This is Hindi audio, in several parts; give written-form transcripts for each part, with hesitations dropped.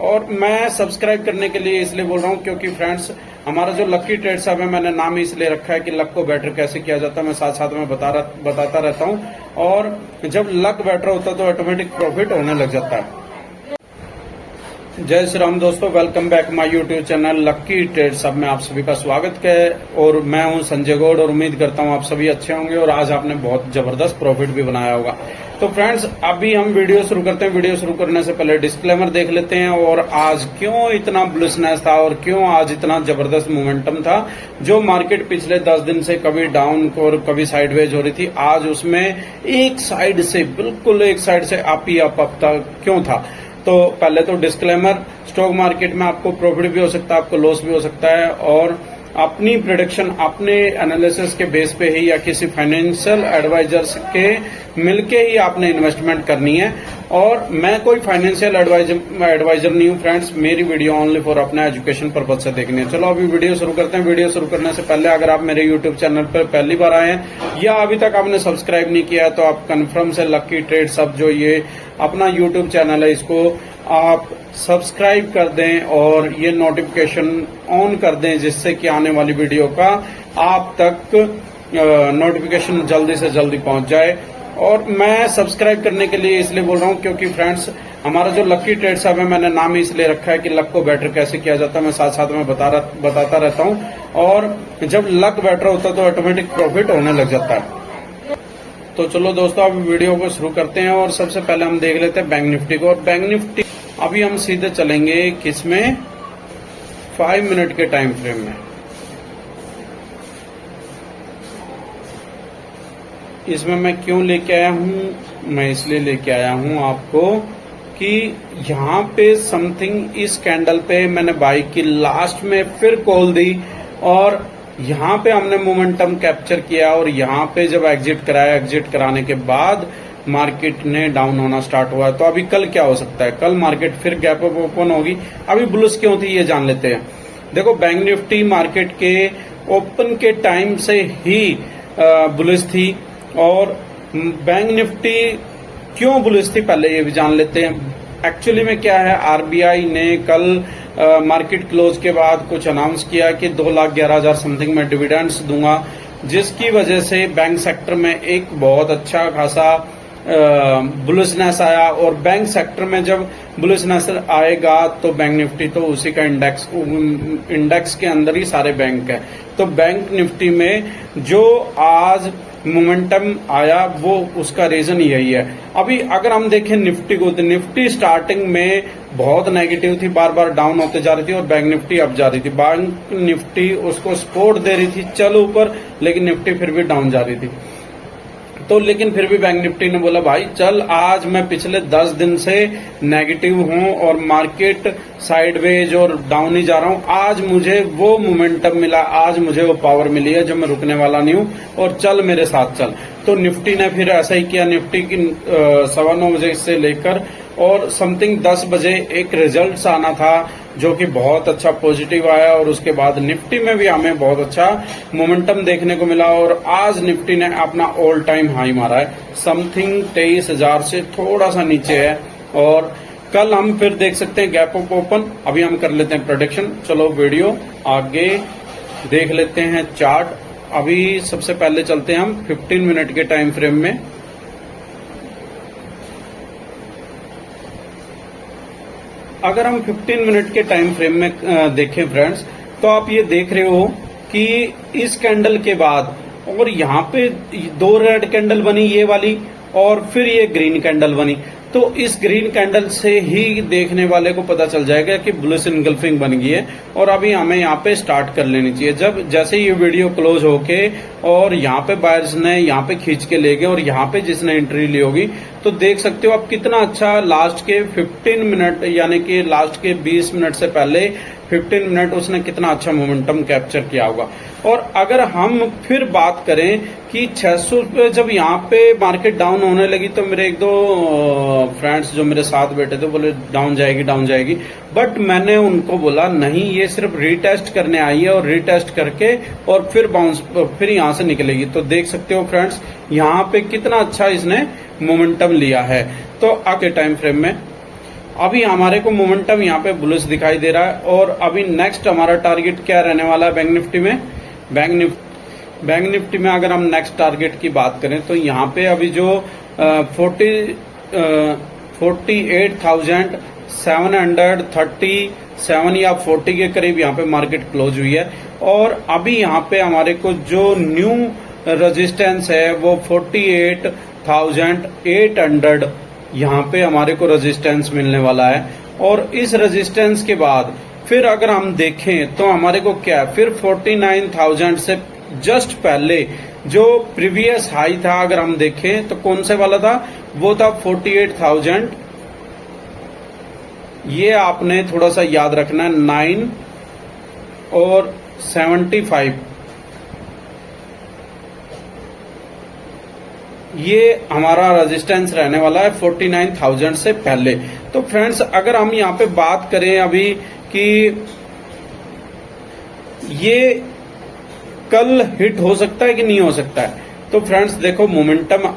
और मैं सब्सक्राइब करने के लिए इसलिए बोल रहा हूँ क्योंकि फ्रेंड्स हमारा जो लक्की ट्रेड साहब है, मैंने नाम ही इसलिए रखा है कि लक को बेटर कैसे किया जाता है, मैं साथ साथ में बताता रहता हूँ। और जब लक बेटर होता है तो ऑटोमेटिक प्रॉफिट होने लग जाता है। जय श्री राम दोस्तों, welcome back my YouTube channel lucky trade सब में आप सभी का स्वागत है। और मैं हूं संजय गौड़ और उम्मीद करता हूं आप सभी अच्छे होंगे और आज आपने बहुत जबरदस्त प्रॉफिट भी बनाया होगा। तो फ्रेंड्स अभी हम वीडियो शुरू करते हैं। वीडियो शुरू करने से पहले डिस्क्लेमर देख लेते हैं और आज क्यों इतना बुलिशनेस था और क्यों आज इतना जबरदस्त मोमेंटम था। जो मार्केट पिछले 10 दिन से कभी डाउन और कभी साइडवेज हो रही थी, आज उसमें एक साइड से बिल्कुल एक साइड से अप ही अप क्यों था। तो पहले तो डिस्क्लेमर, स्टॉक मार्केट में आपको प्रॉफिट भी हो सकता है, आपको लॉस भी हो सकता है और अपनी प्रेडिक्शन अपने एनालिसिस के बेस पे ही या किसी फाइनेंशियल एडवाइजर्स के मिलके ही आपने इन्वेस्टमेंट करनी है। और मैं कोई फाइनेंशियल एडवाइजर नहीं हूँ फ्रेंड्स, मेरी वीडियो ओनली फॉर अपना एजुकेशन पर्पज से देखनी है। चलो अभी वीडियो शुरू करते हैं। वीडियो शुरू करने से पहले अगर आप मेरे यूट्यूब चैनल पर पहली बार आए हैं या अभी तक आपने सब्सक्राइब नहीं किया है तो आप कन्फर्म से लक्की ट्रेड सब जो ये अपना यूट्यूब चैनल है इसको आप सब्सक्राइब कर दें और ये नोटिफिकेशन ऑन कर दें जिससे कि आने वाली वीडियो का आप तक नोटिफिकेशन जल्दी से जल्दी पहुंच जाए। और मैं सब्सक्राइब करने के लिए इसलिए बोल रहा हूं क्योंकि फ्रेंड्स हमारा जो लक्की ट्रेड साहब है, मैंने नाम ही इसलिए रखा है कि लक को बेटर कैसे किया जाता है, मैं साथ साथ में बताता रहता हूं। और जब लक बेटर होता है तो ऑटोमेटिक प्रॉफिट होने लग जाता है। तो चलो दोस्तों अब वीडियो को शुरू करते हैं और सबसे पहले हम देख लेते हैं बैंक निफ्टी को। और बैंक निफ्टी अभी हम सीधे चलेंगे किसमें, 5 मिनट के टाइम फ्रेम में। इसमें मैं क्यों लेके आया हूं, मैं इसलिए लेके आया हूं आपको कि यहाँ पे समथिंग इस कैंडल पे मैंने बाई की, लास्ट में फिर कॉल दी और यहाँ पे हमने मोमेंटम कैप्चर किया और यहाँ पे जब एग्जिट कराया, एग्जिट कराने के बाद मार्केट ने डाउन होना स्टार्ट हुआ। तो अभी कल क्या हो सकता है, कल मार्केट फिर गैप अप ओपन होगी। अभी बुलिश क्यों थी ये जान लेते हैं। देखो बैंक निफ्टी मार्केट के ओपन के टाइम से ही बुलिश थी और बैंक निफ्टी क्यों बुलिश थी पहले ये भी जान लेते हैं। एक्चुअली में क्या है, आरबीआई ने कल मार्केट क्लोज के बाद कुछ अनाउंस किया कि 2,11,000 समथिंग में डिविडेंड्स दूंगा, जिसकी वजह से बैंक सेक्टर में एक बहुत अच्छा खासा बुलिशनेस आया। और बैंक सेक्टर में जब बुलिशनेस आएगा तो बैंक निफ्टी तो उसी का इंडेक्स के अंदर ही सारे बैंक है। तो बैंक निफ्टी में जो आज मोमेंटम आया वो उसका रीजन यही है। अभी अगर हम देखें निफ्टी को, तो निफ्टी स्टार्टिंग में बहुत नेगेटिव थी, बार बार डाउन होते जा रही थी और बैंक निफ्टी अप जा रही थी। बैंक निफ्टी उसको सपोर्ट दे रही थी चल ऊपर, लेकिन निफ्टी फिर भी डाउन जा रही थी। तो लेकिन फिर भी बैंक निफ्टी ने बोला भाई चल, आज मैं पिछले 10 दिन से नेगेटिव हूं और मार्केट साइडवेज और डाउन ही जा रहा हूं, आज मुझे वो मोमेंटम मिला, आज मुझे वो पावर मिली है जो मैं रुकने वाला नहीं हूं और चल मेरे साथ चल। तो निफ्टी ने फिर ऐसा ही किया। निफ्टी की 9:15 बजे से लेकर और समथिंग 10 बजे एक रिजल्ट्स आना था जो कि बहुत अच्छा पॉजिटिव आया और उसके बाद निफ्टी में भी हमें बहुत अच्छा मोमेंटम देखने को मिला और आज निफ्टी ने अपना ऑल टाइम हाई मारा है, समथिंग 23,000 से थोड़ा सा नीचे है। और कल हम फिर देख सकते हैं गैप अप ओपन। अभी हम कर लेते हैं प्रेडिक्शन। चलो वीडियो आगे देख लेते हैं चार्ट। अभी सबसे पहले चलते हैं हम 15 मिनट के टाइम फ्रेम में। अगर हम 15 मिनट के टाइम फ्रेम में देखें फ्रेंड्स, तो आप ये देख रहे हो कि इस कैंडल के बाद और यहाँ पे 2 रेड कैंडल बनी, ये वाली, और फिर ये ग्रीन कैंडल बनी। तो इस ग्रीन कैंडल से ही देखने वाले को पता चल जाएगा कि बुलिश इनगल्फिंग बन गई है और अभी हमें यहाँ पे स्टार्ट कर लेनी चाहिए। जब जैसे ये वीडियो क्लोज होके और यहाँ पे बायर्स ने यहाँ पे खींच के ले गए और यहाँ पे जिसने एंट्री ली होगी, तो देख सकते हो आप कितना अच्छा लास्ट के 15 मिनट यानी कि लास्ट के 20 मिनट से पहले 15 मिनट उसने कितना अच्छा मोमेंटम कैप्चर किया होगा। और अगर हम फिर बात करें कि 600 पे जब यहाँ पे मार्केट डाउन होने लगी तो मेरे 1-2 फ्रेंड्स जो मेरे साथ बैठे थे बोले डाउन जाएगी, बट मैंने उनको बोला नहीं, ये सिर्फ रीटेस्ट करने आई है और रीटेस्ट करके और फिर बाउंस फिर यहाँ से निकलेगी। तो देख सकते हो फ्रेंड्स यहाँ पे कितना अच्छा इसने मोमेंटम लिया है। तो आगे टाइम फ्रेम में अभी हमारे को मोमेंटम यहाँ पे बुलिश दिखाई दे रहा है। और अभी नेक्स्ट हमारा टारगेट क्या रहने वाला है बैंक निफ्टी में? बैंक निफ्टी में अगर हम नेक्स्ट टारगेट की बात करें तो यहाँ पे अभी जो 48,737 या 40 के करीब यहाँ पे मार्केट क्लोज हुई है। और अभी यहाँ पे हमारे को जो न्यू रेजिस्टेंस है वो 48,800 यहाँ पे हमारे को रेजिस्टेंस मिलने वाला है। और इस रेजिस्टेंस के बाद फिर अगर हम देखें तो हमारे को क्या फिर 49,000 से जस्ट पहले जो प्रीवियस हाई था अगर हम देखें तो कौन से वाला था? वो था 48,000। ये आपने थोड़ा सा याद रखना है, 9 और 75 ये हमारा रेजिस्टेंस रहने वाला है 49,000 से पहले। तो फ्रेंड्स अगर हम यहाँ पे बात करें अभी कि ये कल हिट हो सकता है कि नहीं हो सकता है, तो फ्रेंड्स देखो मोमेंटम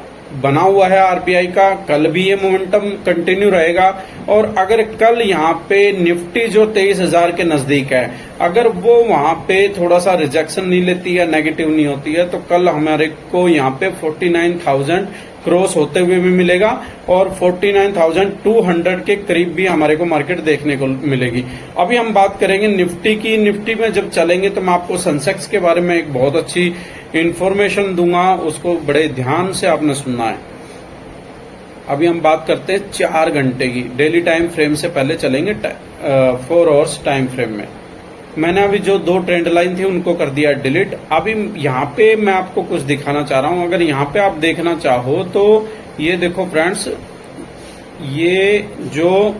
बना हुआ है आरबीआई का, कल भी ये मोमेंटम कंटिन्यू रहेगा। और अगर कल यहाँ पे निफ्टी जो 23,000 के नजदीक है, अगर वो वहां पे थोड़ा सा रिजेक्शन नहीं लेती है, नेगेटिव नहीं होती है, तो कल हमारे को यहाँ पे 49,000 क्रॉस होते हुए भी मिलेगा और 49,200 के करीब भी हमारे को मार्केट देखने को मिलेगी। अभी हम बात करेंगे निफ्टी की। निफ्टी में जब चलेंगे तो मैं आपको सेंसेक्स के बारे में एक बहुत अच्छी इंफॉर्मेशन दूंगा, उसको बड़े ध्यान से आपने सुनना है। अभी हम बात करते हैं 4 घंटे की डेली टाइम फ्रेम से पहले चलेंगे 4 आवर्स टाइम फ्रेम में। मैंने अभी जो 2 ट्रेंड लाइन थी उनको कर दिया डिलीट। अभी यहाँ पे मैं आपको कुछ दिखाना चाह रहा हूं। अगर यहाँ पे आप देखना चाहो तो ये देखो फ्रेंड्स, ये जो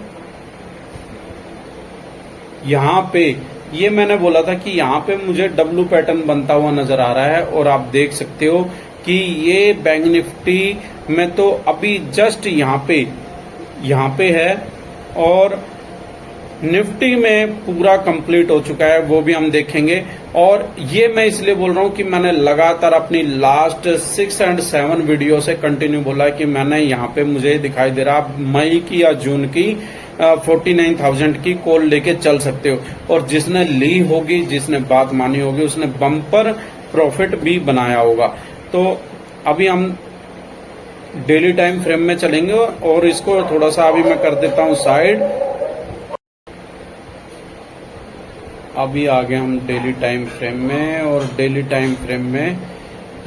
यहाँ पे ये मैंने बोला था कि यहाँ पे मुझे डब्ल्यू पैटर्न बनता हुआ नजर आ रहा है और आप देख सकते हो कि ये बैंक निफ्टी में तो अभी जस्ट यहाँ पे है और निफ्टी में पूरा कंप्लीट हो चुका है, वो भी हम देखेंगे। और ये मैं इसलिए बोल रहा हूं कि मैंने लगातार अपनी लास्ट 6 और 7 वीडियो से कंटिन्यू बोला है कि मैंने यहाँ पे मुझे दिखाई दे रहा मई की या जून की 49,000 की कॉल लेके चल सकते हो। और जिसने ली होगी, जिसने बात मानी होगी, उसने बम्पर प्रॉफिट भी बनाया होगा। तो अभी हम डेली टाइम फ्रेम में चलेंगे और इसको थोड़ा सा अभी मैं कर देता हूं साइड। अभी आ गए हम डेली टाइम फ्रेम में और डेली टाइम फ्रेम में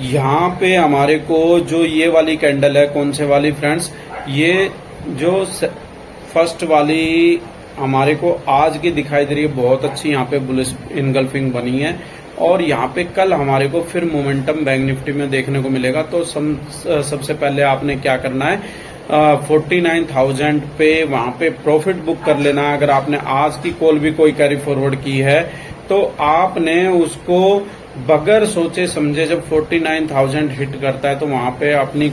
यहाँ पे हमारे को जो ये वाली कैंडल है, कौन से वाली फ्रेंड्स, ये जो फर्स्ट वाली हमारे को आज की दिखाई दे रही है, बहुत अच्छी यहाँ पे बुलिश इनगल्फिंग बनी है। और यहाँ पे कल हमारे को फिर मोमेंटम बैंक निफ्टी में देखने को मिलेगा। तो सबसे पहले आपने क्या करना है, 49,000 पे वहां पे प्रॉफिट बुक कर लेना। अगर आपने आज की कॉल भी कोई कैरी फॉरवर्ड की है तो आपने उसको बगैर सोचे समझे जब 49,000 हिट करता है तो वहां पे अपनी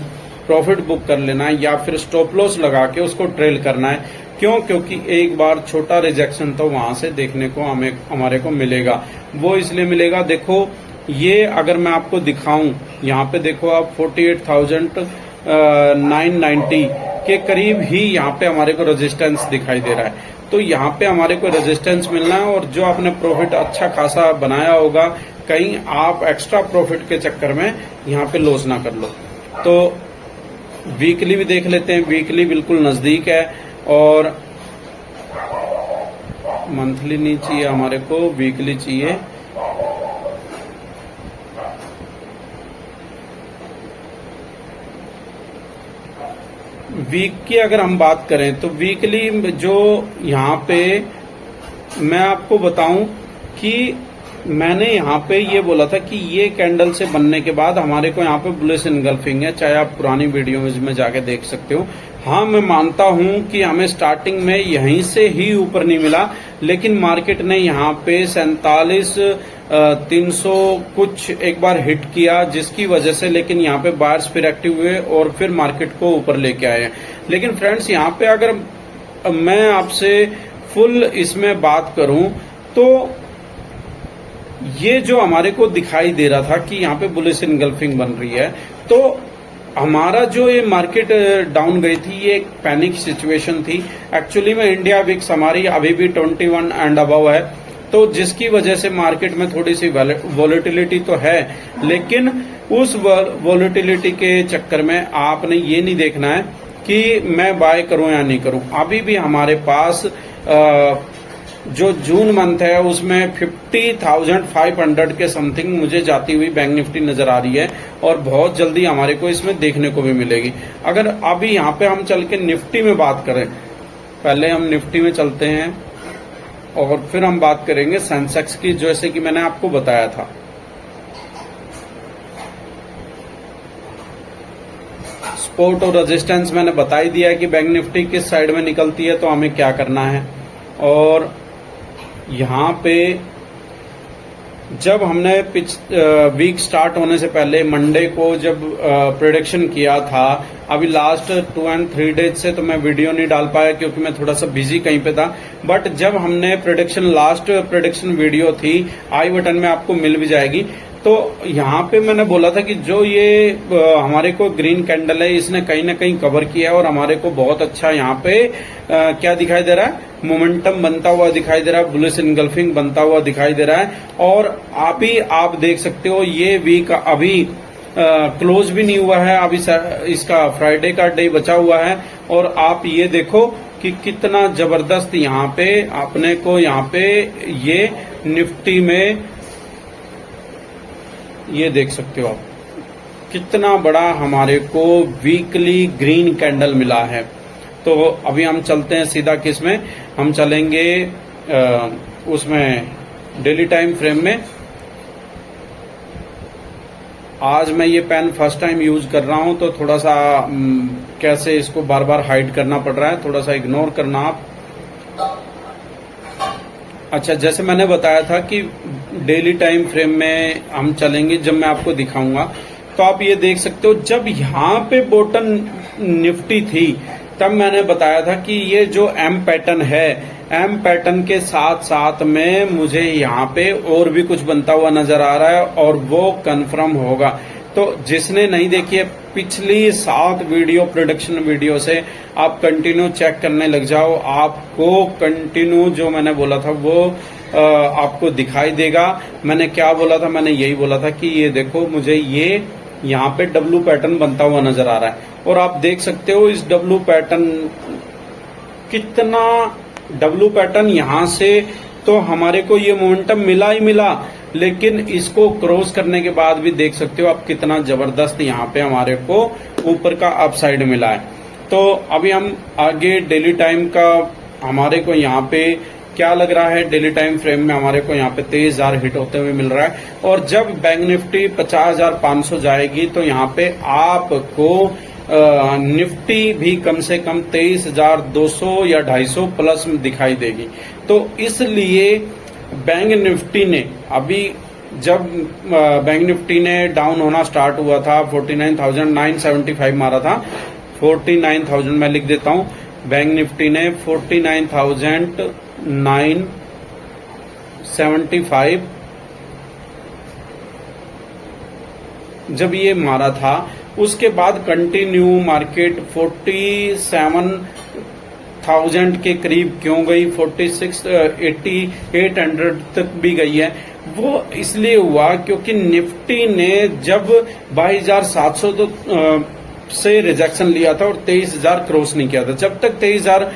प्रॉफिट बुक कर लेना है या फिर स्टॉप लॉस लगा के उसको ट्रेल करना है। क्यों? क्योंकि एक बार छोटा रिजेक्शन तो वहां से देखने को हमारे को मिलेगा। वो इसलिए मिलेगा, देखो ये अगर मैं आपको दिखाऊं, यहाँ पे देखो आप 48,990 के करीब ही यहाँ पे हमारे को रेजिस्टेंस दिखाई दे रहा है। तो यहाँ पे हमारे को रेजिस्टेंस मिलना है और जो आपने प्रॉफिट अच्छा खासा बनाया होगा, कहीं आप एक्स्ट्रा प्रॉफिट के चक्कर में यहाँ पे लॉस ना कर लो। तो वीकली भी देख लेते हैं, वीकली बिल्कुल नजदीक है और मंथली नहीं चाहिए हमारे को, वीकली चाहिए। वीक की अगर हम बात करें तो वीकली जो यहाँ पे मैं आपको बताऊं कि मैंने यहाँ पे ये बोला था कि ये कैंडल से बनने के बाद हमारे को यहाँ पे बुलिश इनगल्फिंग है, चाहे आप पुरानी वीडियो में जाके देख सकते हो। हाँ, मैं मानता हूं कि हमें स्टार्टिंग में यहीं से ही ऊपर नहीं मिला, लेकिन मार्केट ने यहाँ पे 47,300 कुछ एक बार हिट किया, जिसकी वजह से लेकिन यहाँ पे बायर्स फिर एक्टिव हुए और फिर मार्केट को ऊपर लेके आए। लेकिन फ्रेंड्स यहाँ पे अगर मैं आपसे फुल इसमें बात करूं तो ये जो हमारे को दिखाई दे रहा था कि यहाँ पे बुलिश इनगल्फिंग बन रही है, तो हमारा जो ये मार्केट डाउन गई थी, ये एक पैनिक सिचुएशन थी। एक्चुअली में इंडिया विक्स हमारी अभी भी 21 एंड अबव है, तो जिसकी वजह से मार्केट में थोड़ी सी वॉलेटिलिटी तो है, लेकिन उस वॉलेटिलिटी के चक्कर में आपने ये नहीं देखना है कि मैं बाय करूं या नहीं करूं। अभी भी हमारे पास जो जून मंथ है उसमें 50,500 के समथिंग मुझे जाती हुई बैंक निफ्टी नजर आ रही है, और बहुत जल्दी हमारे को इसमें देखने को भी मिलेगी। अगर अभी यहाँ पे हम चल के निफ्टी में बात करें, पहले हम निफ्टी में चलते हैं और फिर हम बात करेंगे सेंसेक्स की, जैसे कि मैंने आपको बताया था। सपोर्ट और रेजिस्टेंस मैंने बता ही दिया है कि बैंक निफ्टी किस साइड में निकलती है तो हमें क्या करना है। और यहाँ पे जब हमने वीक स्टार्ट होने से पहले मंडे को जब प्रेडिक्शन किया था, अभी लास्ट 2 और 3 डेज से तो मैं वीडियो नहीं डाल पाया क्योंकि मैं थोड़ा सा बिजी कहीं पे था, बट जब हमने लास्ट प्रेडिक्शन वीडियो थी, आई बटन में आपको मिल भी जाएगी। तो यहाँ पे मैंने बोला था कि जो ये हमारे को ग्रीन कैंडल है, इसने कहीं ना कहीं कवर किया है और हमारे को बहुत अच्छा यहाँ पे क्या दिखाई दे रहा है, मोमेंटम बनता हुआ दिखाई दे रहा है, बुलिश इनगल्फिंग बनता हुआ दिखाई दे रहा है। और आप देख सकते हो ये वीक अभी क्लोज भी नहीं हुआ है, अभी इसका फ्राइडे का डे बचा हुआ है, और आप ये देखो कि कितना जबरदस्त यहाँ पे अपने को यहाँ पे ये निफ्टी में ये देख सकते हो आप कितना बड़ा हमारे को वीकली ग्रीन कैंडल मिला है। तो अभी हम चलते हैं सीधा किस में, हम चलेंगे उसमें डेली टाइम फ्रेम में। आज मैं ये पेन फर्स्ट टाइम यूज कर रहा हूं, तो थोड़ा सा कैसे इसको बार बार हाइड करना पड़ रहा है, थोड़ा सा इग्नोर करना आप। अच्छा, जैसे मैंने बताया था कि डेली टाइम फ्रेम में हम चलेंगे, जब मैं आपको दिखाऊंगा तो आप ये देख सकते हो, जब यहाँ पे बॉटम निफ्टी थी तब मैंने बताया था कि ये जो एम पैटर्न है, एम पैटर्न के साथ साथ में मुझे यहाँ पे और भी कुछ बनता हुआ नजर आ रहा है और वो कंफर्म होगा। तो जिसने नहीं देखी है पिछली 7 वीडियो प्रोडक्शन वीडियो से आप कंटिन्यू चेक करने लग जाओ, आपको कंटिन्यू जो मैंने बोला था वो आपको दिखाई देगा। मैंने क्या बोला था, मैंने यही बोला था कि ये देखो मुझे ये यहाँ पे डब्लू पैटर्न बनता हुआ नजर आ रहा है, और आप देख सकते हो इस डब्लू पैटर्न, कितना डब्लू पैटर्न यहाँ से तो हमारे को ये मोमेंटम मिला ही मिला, लेकिन इसको क्रॉस करने के बाद भी देख सकते हो आप कितना जबरदस्त यहाँ पे हमारे को ऊपर का अपसाइड मिला है। तो अभी हम आगे डेली टाइम का हमारे को यहाँ पे क्या लग रहा है, डेली टाइम फ्रेम में हमारे को यहाँ पे 23,000 हिट होते हुए मिल रहा है, और जब बैंक निफ्टी 50,500 जाएगी तो यहाँ पे आपको निफ्टी भी कम से कम 23,200 या 250 प्लस में दिखाई देगी। तो इसलिए बैंक निफ्टी ने अभी जब बैंक निफ्टी ने डाउन होना स्टार्ट हुआ था 49,975 मारा था, 49,000 मैं लिख देता हूं, बैंक निफ्टी ने 49,975 जब ये मारा था, उसके बाद कंटिन्यू मार्केट 47,000 के करीब क्यों गई, 46,800 तक भी गई है। वो इसलिए हुआ क्योंकि निफ्टी ने जब 22,700 तो से रिजेक्शन लिया था और 23,000 क्रॉस नहीं किया था। जब तक 23,000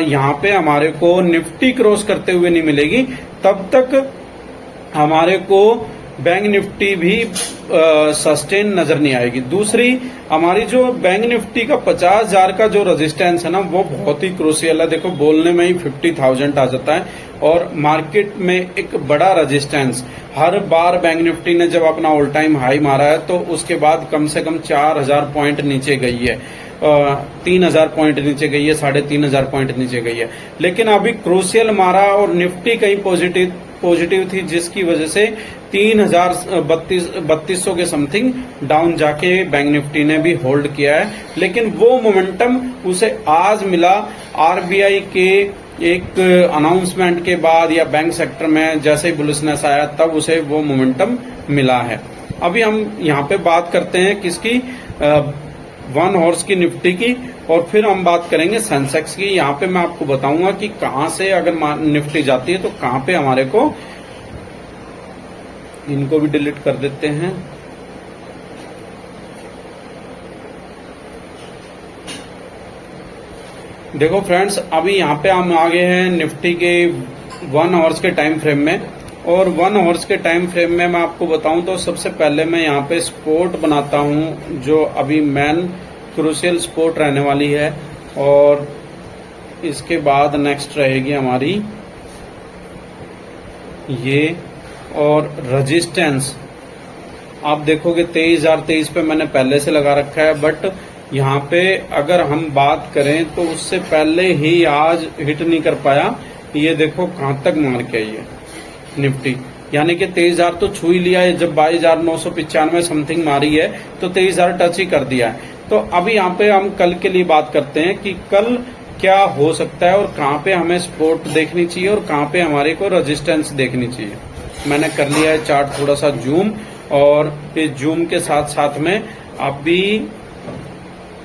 यहाँ पे हमारे को निफ्टी क्रॉस करते हुए नहीं मिलेगी, तब तक हमारे को बैंक निफ्टी भी सस्टेन नजर नहीं आएगी। दूसरी, हमारी जो बैंक निफ्टी का 50,000 का जो रेजिस्टेंस है ना, वो बहुत ही क्रूशियल है। देखो बोलने में ही 50,000 आ जाता है, और मार्केट में एक बड़ा रेजिस्टेंस हर बार बैंक निफ्टी ने जब अपना ऑल टाइम हाई मारा है तो उसके बाद कम से कम 4,000 पॉइंट नीचे गई है, 3,000 पॉइंट नीचे गई है, 3,500 पॉइंट नीचे गई है। लेकिन अभी क्रूशियल मारा और निफ्टी कहीं पॉजिटिव थी, जिसकी वजह से 3,3200 के समथिंग डाउन जाके बैंक निफ्टी ने भी होल्ड किया है। लेकिन वो मोमेंटम उसे आज मिला आरबीआई के एक अनाउंसमेंट के बाद, या बैंक सेक्टर में जैसे ही बुलिशनेस आया तब उसे वो मोमेंटम मिला है। अभी हम यहाँ पे बात करते हैं किसकी, 1 हॉर्स की निफ्टी की, और फिर हम बात करेंगे सेंसेक्स की। यहाँ पे मैं आपको बताऊंगा कि कहां से अगर निफ्टी जाती है तो कहां पे हमारे को, इनको भी डिलीट कर देते हैं। देखो फ्रेंड्स, अभी यहाँ पे हम आ गए हैं निफ्टी के 1 हॉर्स के टाइम फ्रेम में, और 1 हॉर्स के टाइम फ्रेम में मैं आपको बताऊं तो सबसे पहले मैं यहाँ पे सपोर्ट बनाता हूं, जो अभी मेन क्रूशियल सपोर्ट रहने वाली है, और इसके बाद नेक्स्ट रहेगी हमारी ये, और रेजिस्टेंस आप देखोगे 23,023 पे मैंने पहले से लगा रखा है, बट यहाँ पे अगर हम बात करें तो उससे पहले ही आज हिट नहीं कर पाया। ये देखो कहां तक मार के आई है निफ्टी, यानी कि 23,000 तो छू ही लिया है। जब 22,995 समथिंग मारी है तो 23,000 टच ही कर दिया है। तो अभी यहाँ पे हम कल के लिए बात करते हैं कि कल क्या हो सकता है और कहाँ पे हमें सपोर्ट देखनी चाहिए और कहाँ पे हमारे को रेजिस्टेंस देखनी चाहिए। मैंने कर लिया है चार्ट थोड़ा सा जूम, और इस जूम के साथ साथ में अभी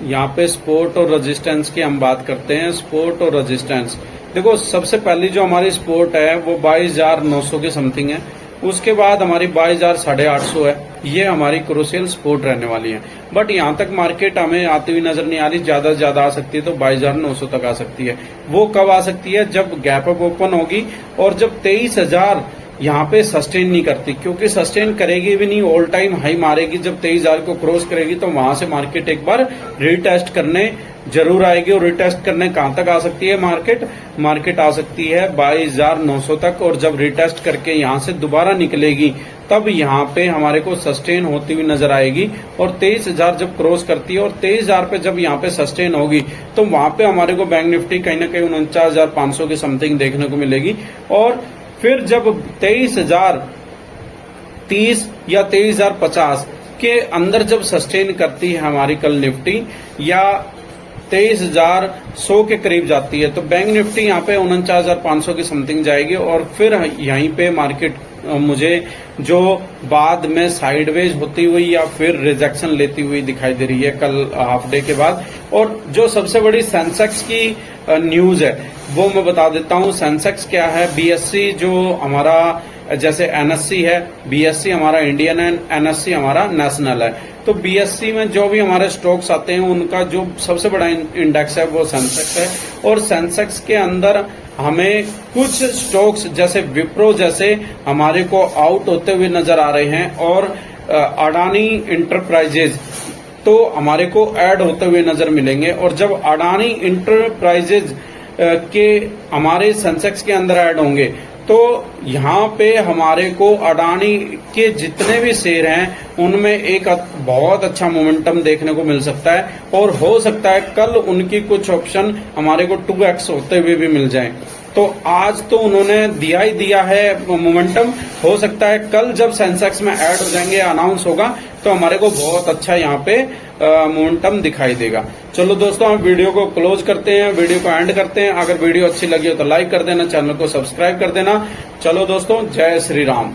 यहाँ पे सपोर्ट और रेजिस्टेंस की हम बात करते हैं। सपोर्ट और रेजिस्टेंस, देखो सबसे पहली जो हमारी सपोर्ट है वो 22,900 के समथिंग है, उसके बाद हमारी 22,850 है। ये हमारी क्रूशियल सपोर्ट रहने वाली है, बट यहाँ तक मार्केट हमें आती हुई नजर नहीं आ रही। ज्यादा से ज्यादा आ सकती है तो 22,900 तक आ सकती है। वो कब आ सकती है? जब गैप अप ओपन होगी और जब 23,000 यहाँ पे सस्टेन नहीं करती, क्योंकि सस्टेन करेगी भी नहीं, ऑल टाइम हाई मारेगी। जब 23,000 को क्रॉस करेगी तो वहां से मार्केट एक बार रिटेस्ट करने जरूर आएगी, और रिटेस्ट करने कहां तक आ सकती है मार्केट आ सकती है 22,900 तक, और जब रिटेस्ट करके यहां से दोबारा निकलेगी तब यहाँ पे हमारे को सस्टेन होती हुई नजर आएगी। और 23,000 जब क्रॉस करती है और 23,000 पे जब यहाँ पे सस्टेन होगी तो वहां पे हमारे को बैंक निफ्टी कहीं ना कहीं 49,500 के समथिंग देखने को मिलेगी। और फिर जब 23,030 या 23,050 के अंदर जब सस्टेन करती है हमारी कल निफ्टी, या 23,100 के करीब जाती है, तो बैंक निफ्टी यहाँ पे 49,500 की समथिंग जाएगी। और फिर यहीं पे मार्केट मुझे जो बाद में साइडवेज होती हुई या फिर रिजेक्शन लेती हुई दिखाई दे रही है कल हाफ डे के बाद। और जो सबसे बड़ी सेंसेक्स की न्यूज है वो मैं बता देता हूं। सेंसेक्स क्या है? बीएससी जो हमारा, जैसे एनएससी है, बीएससी हमारा इंडियन है, एनएससी हमारा नेशनल है। तो बीएससी में जो भी हमारे स्टॉक्स आते हैं उनका जो सबसे बड़ा इंडेक्स है वो सेंसेक्स है। और सेंसेक्स के अंदर हमें कुछ स्टॉक्स जैसे विप्रो जैसे हमारे को आउट होते हुए नजर आ रहे हैं, और अडानी इंटरप्राइजेज तो हमारे को ऐड होते हुए नजर मिलेंगे। और जब अडानी इंटरप्राइजेज के हमारे सेंसेक्स के अंदर ऐड होंगे तो यहाँ पे हमारे को अडानी के जितने भी शेयर हैं उनमें एक बहुत अच्छा मोमेंटम देखने को मिल सकता है, और हो सकता है कल उनकी कुछ ऑप्शन हमारे को 2x होते हुए भी मिल जाएं। तो आज तो उन्होंने दिया ही दिया है मोमेंटम, हो सकता है कल जब सेंसेक्स में ऐड हो जाएंगे, अनाउंस होगा, तो हमारे को बहुत अच्छा यहाँ पे मोमेंटम दिखाई देगा। चलो दोस्तों, हम वीडियो को क्लोज करते हैं, वीडियो को एंड करते हैं। अगर वीडियो अच्छी लगी हो तो लाइक कर देना, चैनल को सब्सक्राइब कर देना। चलो दोस्तों, जय श्री राम।